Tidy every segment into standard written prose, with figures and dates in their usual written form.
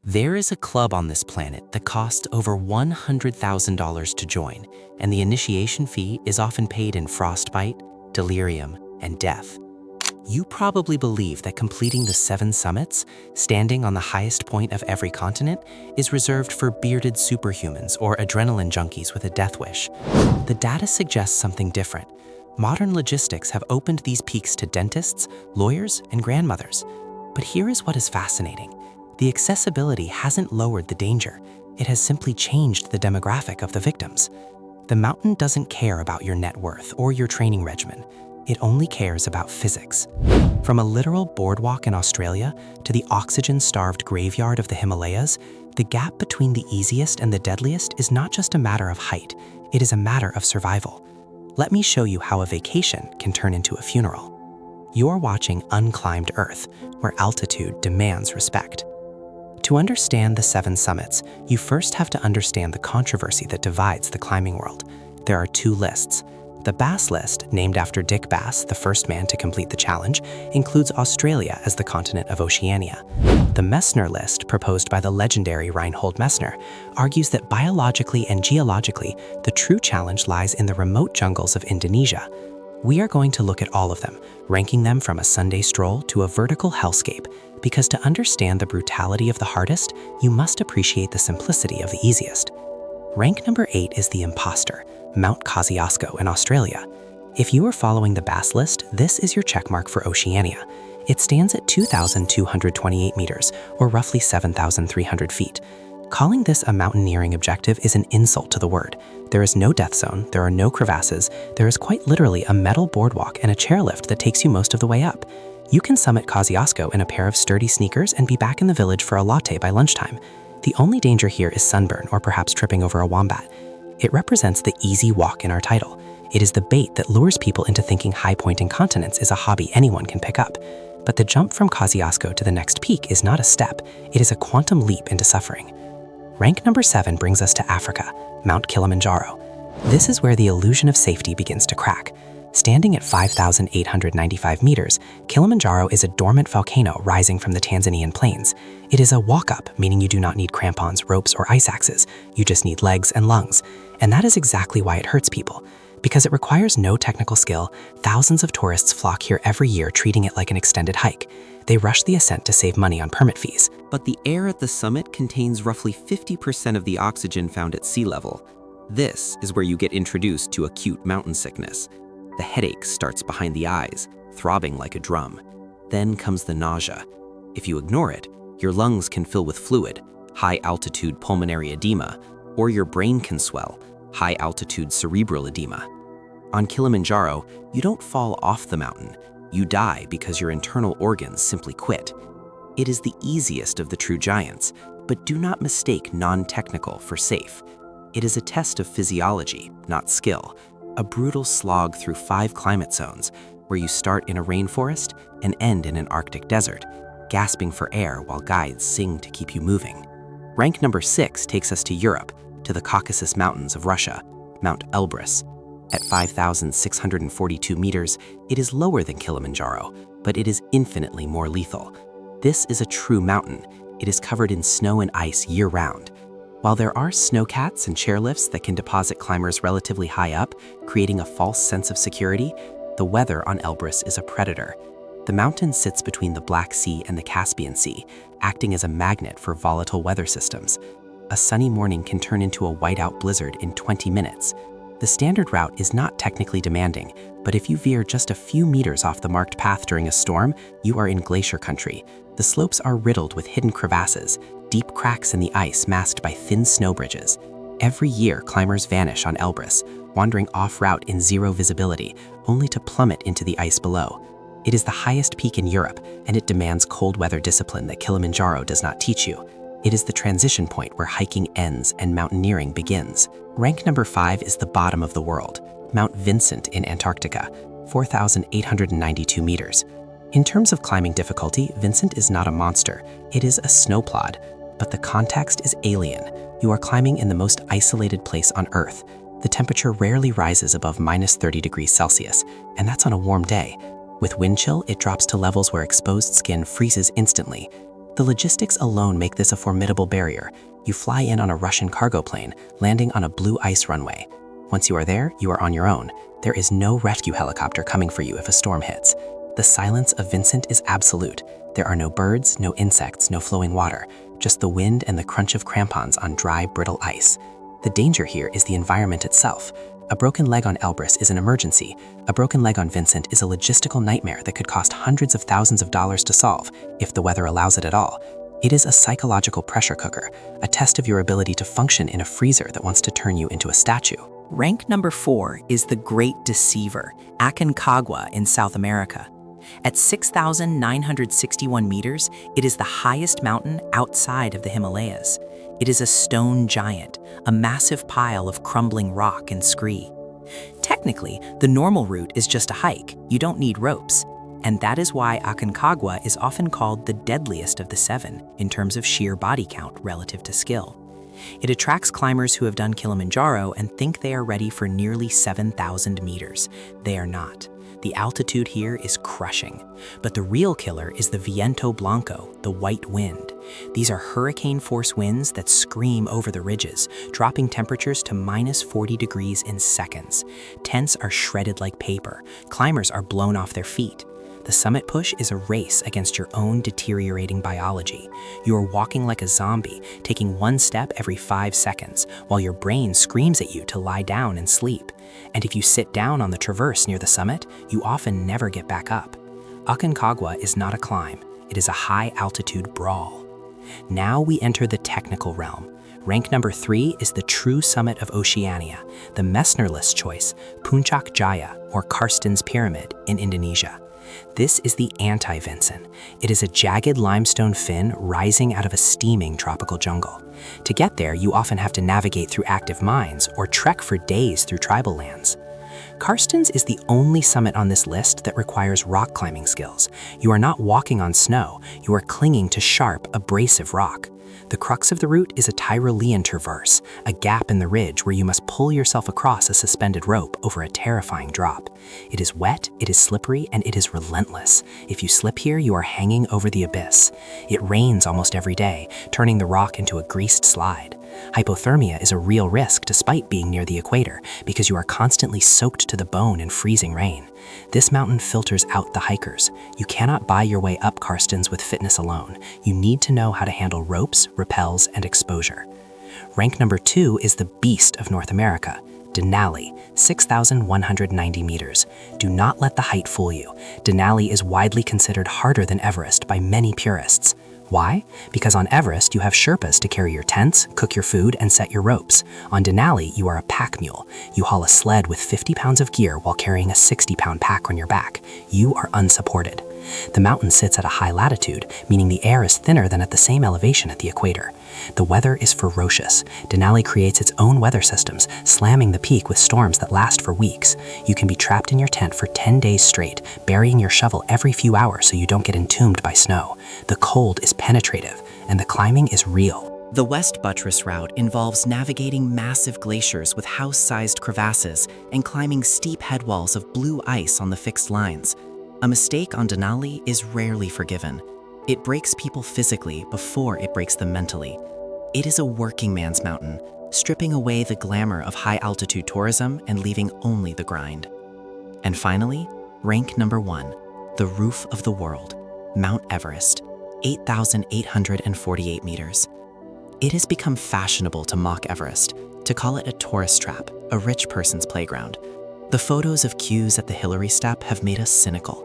There is a club on this planet that costs over $100,000 to join, and the initiation fee is often paid in frostbite, delirium, and death. You probably believe that completing the 7 summits, standing on the highest point of every continent, is reserved for bearded superhumans or adrenaline junkies with a death wish. The data suggests something different. Modern logistics have opened these peaks to dentists, lawyers, and grandmothers. But here is what is fascinating. The accessibility hasn't lowered the danger. It has simply changed the demographic of the victims. The mountain doesn't care about your net worth or your training regimen. It only cares about physics. From a literal boardwalk in Australia to the oxygen-starved graveyard of the Himalayas, the gap between the easiest and the deadliest is not just a matter of height, it is a matter of survival. Let me show you how a vacation can turn into a funeral. You're watching Unclimbed Earth, where altitude demands respect. To understand the 7 summits, you first have to understand the controversy that divides the climbing world. There are 2 lists. The Bass list, named after Dick Bass, the first man to complete the challenge, includes Australia as the continent of Oceania. The Messner list, proposed by the legendary Reinhold Messner, argues that biologically and geologically, the true challenge lies in the remote jungles of Indonesia. We are going to look at all of them, ranking them from a Sunday stroll to a vertical hellscape, because to understand the brutality of the hardest, you must appreciate the simplicity of the easiest. Rank number 8 is the Imposter, Mount Kosciuszko in Australia. If you are following the Bass list, this is your checkmark for Oceania. It stands at 2,228 meters, or roughly 7,300 feet. Calling this a mountaineering objective is an insult to the word. There is no death zone, there are no crevasses, there is quite literally a metal boardwalk and a chairlift that takes you most of the way up. You can summit Kosciuszko in a pair of sturdy sneakers and be back in the village for a latte by lunchtime. The only danger here is sunburn or perhaps tripping over a wombat. It represents the easy walk in our title. It is the bait that lures people into thinking high-pointing continents is a hobby anyone can pick up. But the jump from Kosciuszko to the next peak is not a step, it is a quantum leap into suffering. Rank number 7 brings us to Africa, Mount Kilimanjaro. This is where the illusion of safety begins to crack. Standing at 5,895 meters, Kilimanjaro is a dormant volcano rising from the Tanzanian plains. It is a walk-up, meaning you do not need crampons, ropes, or ice axes. You just need legs and lungs. And that is exactly why it hurts people. Because it requires no technical skill, thousands of tourists flock here every year, treating it like an extended hike. They rush the ascent to save money on permit fees. But the air at the summit contains roughly 50% of the oxygen found at sea level. This is where you get introduced to acute mountain sickness. The headache starts behind the eyes, throbbing like a drum. Then comes the nausea. If you ignore it, your lungs can fill with fluid, high-altitude pulmonary edema, or your brain can swell, high-altitude cerebral edema. On Kilimanjaro, you don't fall off the mountain. You die because your internal organs simply quit. It is the easiest of the true giants, but do not mistake non-technical for safe. It is a test of physiology, not skill. A brutal slog through 5 climate zones, where you start in a rainforest and end in an Arctic desert, gasping for air while guides sing to keep you moving. Rank number 6 takes us to Europe, to the Caucasus Mountains of Russia, Mount Elbrus. At 5,642 meters, it is lower than Kilimanjaro, but it is infinitely more lethal. This is a true mountain. It is covered in snow and ice year-round. While there are snowcats and chairlifts that can deposit climbers relatively high up, creating a false sense of security, the weather on Elbrus is a predator. The mountain sits between the Black Sea and the Caspian Sea, acting as a magnet for volatile weather systems. A sunny morning can turn into a whiteout blizzard in 20 minutes. The standard route is not technically demanding, but if you veer just a few meters off the marked path during a storm, you are in glacier country. The slopes are riddled with hidden crevasses, deep cracks in the ice masked by thin snow bridges. Every year, climbers vanish on Elbrus, wandering off-route in zero visibility, only to plummet into the ice below. It is the highest peak in Europe, and it demands cold weather discipline that Kilimanjaro does not teach you. It is the transition point where hiking ends and mountaineering begins. Rank number 5 is the bottom of the world, Mount Vincent in Antarctica, 4,892 meters. In terms of climbing difficulty, Vincent is not a monster, it is a snowplod. But the context is alien. You are climbing in the most isolated place on Earth. The temperature rarely rises above -30 degrees Celsius, and that's on a warm day. With wind chill, it drops to levels where exposed skin freezes instantly. The logistics alone make this a formidable barrier. You fly in on a Russian cargo plane, landing on a blue ice runway. Once you are there, you are on your own. There is no rescue helicopter coming for you if a storm hits. The silence of Vincent is absolute. There are no birds, no insects, no flowing water, just the wind and the crunch of crampons on dry, brittle ice. The danger here is the environment itself. A broken leg on Elbrus is an emergency. A broken leg on Vincent is a logistical nightmare that could cost hundreds of thousands of dollars to solve, if the weather allows it at all. It is a psychological pressure cooker, a test of your ability to function in a freezer that wants to turn you into a statue. Rank number 4 is the Great Deceiver, Aconcagua in South America. At 6,961 meters, it is the highest mountain outside of the Himalayas. It is a stone giant, a massive pile of crumbling rock and scree. Technically, the normal route is just a hike. You don't need ropes. And that is why Aconcagua is often called the deadliest of the 7 in terms of sheer body count relative to skill. It attracts climbers who have done Kilimanjaro and think they are ready for nearly 7,000 meters. They are not. The altitude here is crushing, but the real killer is the viento blanco, the white wind. These are hurricane-force winds that scream over the ridges, dropping temperatures to -40 degrees in seconds. Tents are shredded like paper. Climbers are blown off their feet. The summit push is a race against your own deteriorating biology. You are walking like a zombie, taking one step every 5 seconds, while your brain screams at you to lie down and sleep. And if you sit down on the traverse near the summit, you often never get back up. Aconcagua is not a climb, it is a high-altitude brawl. Now we enter the technical realm. Rank number 3 is the true summit of Oceania, the Messner-less choice, Puncak Jaya, or Karsten's Pyramid in Indonesia. This is the anti-Vincent. It is a jagged limestone fin rising out of a steaming tropical jungle. To get there, you often have to navigate through active mines or trek for days through tribal lands. Karsten's is the only summit on this list that requires rock climbing skills. You are not walking on snow, you are clinging to sharp, abrasive rock. The crux of the route is a Tyrolean traverse, a gap in the ridge where you must pull yourself across a suspended rope over a terrifying drop. It is wet, it is slippery, and it is relentless. If you slip here, you are hanging over the abyss. It rains almost every day, turning the rock into a greased slide. Hypothermia is a real risk despite being near the equator, because you are constantly soaked to the bone in freezing rain. This mountain filters out the hikers. You cannot buy your way up Karsten's with fitness alone. You need to know how to handle ropes, rappels, and exposure. Rank number 2 is the beast of North America, Denali, 6,190 meters. Do not let the height fool you. Denali is widely considered harder than Everest by many purists. Why? Because on Everest, you have Sherpas to carry your tents, cook your food, and set your ropes. On Denali, you are a pack mule. You haul a sled with 50 pounds of gear while carrying a 60-pound pack on your back. You are unsupported. The mountain sits at a high latitude, meaning the air is thinner than at the same elevation at the equator. The weather is ferocious. Denali creates its own weather systems, slamming the peak with storms that last for weeks. You can be trapped in your tent for 10 days straight, burying your shovel every few hours so you don't get entombed by snow. The cold is penetrative, and the climbing is real. The West Buttress route involves navigating massive glaciers with house-sized crevasses and climbing steep headwalls of blue ice on the fixed lines. A mistake on Denali is rarely forgiven. It breaks people physically before it breaks them mentally. It is a working man's mountain, stripping away the glamour of high-altitude tourism and leaving only the grind. And finally, rank number 1, the roof of the world, Mount Everest, 8,848 meters. It has become fashionable to mock Everest, to call it a tourist trap, a rich person's playground. The photos of queues at the Hillary Step have made us cynical.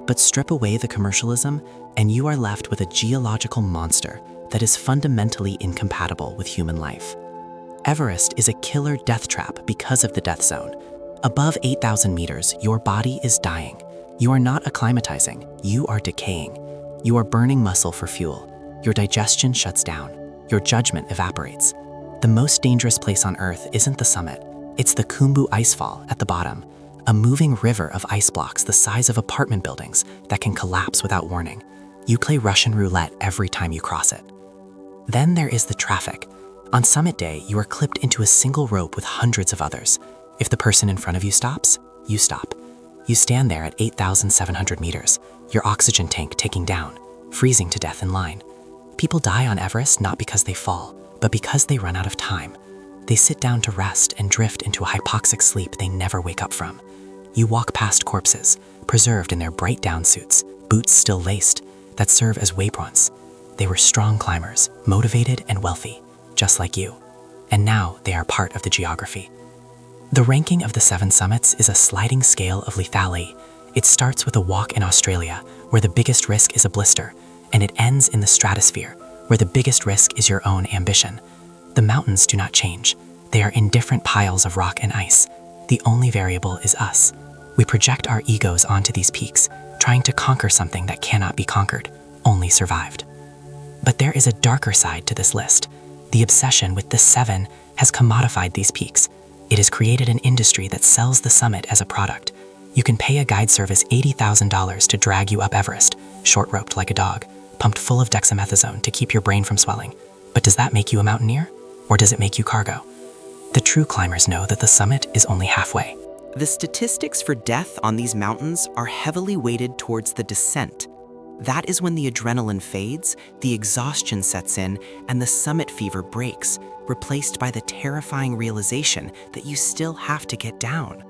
But strip away the commercialism, and you are left with a geological monster that is fundamentally incompatible with human life. Everest is a killer death trap because of the death zone. Above 8,000 meters, your body is dying. You are not acclimatizing, you are decaying. You are burning muscle for fuel. Your digestion shuts down. Your judgment evaporates. The most dangerous place on Earth isn't the summit, it's the Khumbu icefall at the bottom, a moving river of ice blocks the size of apartment buildings that can collapse without warning. You play Russian roulette every time you cross it. Then there is the traffic. On summit day, you are clipped into a single rope with hundreds of others. If the person in front of you stops, you stop. You stand there at 8,700 meters, your oxygen tank ticking down, freezing to death in line. People die on Everest not because they fall, but because they run out of time. They sit down to rest and drift into a hypoxic sleep they never wake up from. You walk past corpses, preserved in their bright down suits, boots still laced, that serve as waypoints. They were strong climbers, motivated and wealthy, just like you. And now they are part of the geography. The ranking of the 7 summits is a sliding scale of lethality. It starts with a walk in Australia, where the biggest risk is a blister, and it ends in the stratosphere, where the biggest risk is your own ambition. The mountains do not change. They are in different piles of rock and ice. The only variable is us. We project our egos onto these peaks, trying to conquer something that cannot be conquered, only survived. But there is a darker side to this list. The obsession with the 7 has commodified these peaks. It has created an industry that sells the summit as a product. You can pay a guide service $80,000 to drag you up Everest, short-roped like a dog, pumped full of dexamethasone to keep your brain from swelling. But does that make you a mountaineer? Or does it make you cargo? The true climbers know that the summit is only halfway. The statistics for death on these mountains are heavily weighted towards the descent. That is when the adrenaline fades, the exhaustion sets in, and the summit fever breaks, replaced by the terrifying realization that you still have to get down.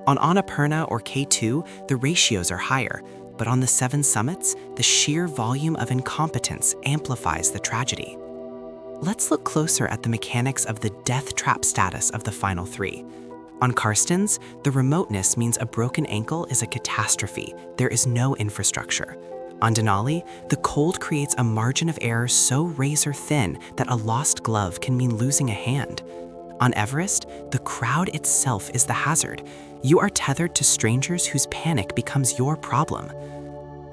On Annapurna or K2, the ratios are higher, but on the 7 summits, the sheer volume of incompetence amplifies the tragedy. Let's look closer at the mechanics of the death trap status of the final 3. On Karstens, the remoteness means a broken ankle is a catastrophe. There is no infrastructure. On Denali, the cold creates a margin of error so razor thin that a lost glove can mean losing a hand. On Everest, the crowd itself is the hazard. You are tethered to strangers whose panic becomes your problem.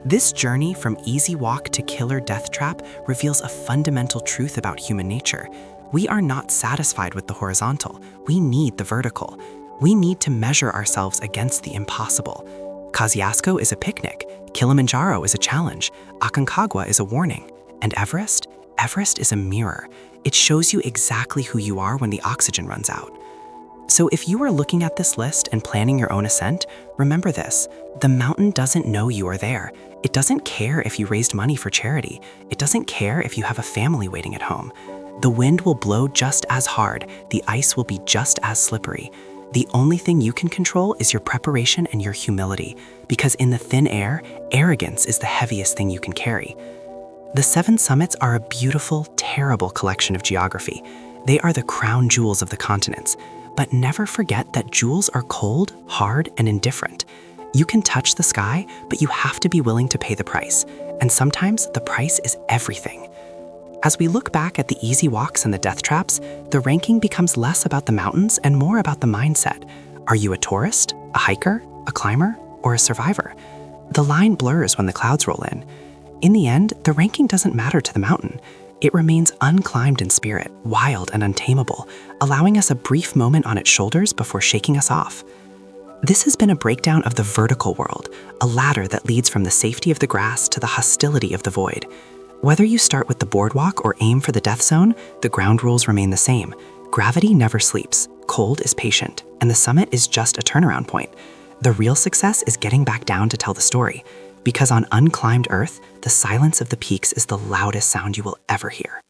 This journey from easy walk to killer death trap reveals a fundamental truth about human nature. We are not satisfied with the horizontal. We need the vertical. We need to measure ourselves against the impossible. Kosciuszko is a picnic. Kilimanjaro is a challenge. Aconcagua is a warning. And Everest? Everest is a mirror. It shows you exactly who you are when the oxygen runs out. So if you are looking at this list and planning your own ascent, remember this: the mountain doesn't know you are there. It doesn't care if you raised money for charity. It doesn't care if you have a family waiting at home. The wind will blow just as hard. The ice will be just as slippery. The only thing you can control is your preparation and your humility, because in the thin air, arrogance is the heaviest thing you can carry. The 7 summits are a beautiful, terrible collection of geography. They are the crown jewels of the continents. But never forget that jewels are cold, hard, and indifferent. You can touch the sky, but you have to be willing to pay the price. And sometimes the price is everything. As we look back at the easy walks and the death traps, the ranking becomes less about the mountains and more about the mindset. Are you a tourist, a hiker, a climber, or a survivor? The line blurs when the clouds roll in. In the end, the ranking doesn't matter to the mountain. It remains unclimbed in spirit, wild and untamable, allowing us a brief moment on its shoulders before shaking us off. This has been a breakdown of the vertical world, a ladder that leads from the safety of the grass to the hostility of the void. Whether you start with the boardwalk or aim for the death zone, the ground rules remain the same. Gravity never sleeps, cold is patient, and the summit is just a turnaround point. The real success is getting back down to tell the story, because on unclimbed Earth, the silence of the peaks is the loudest sound you will ever hear.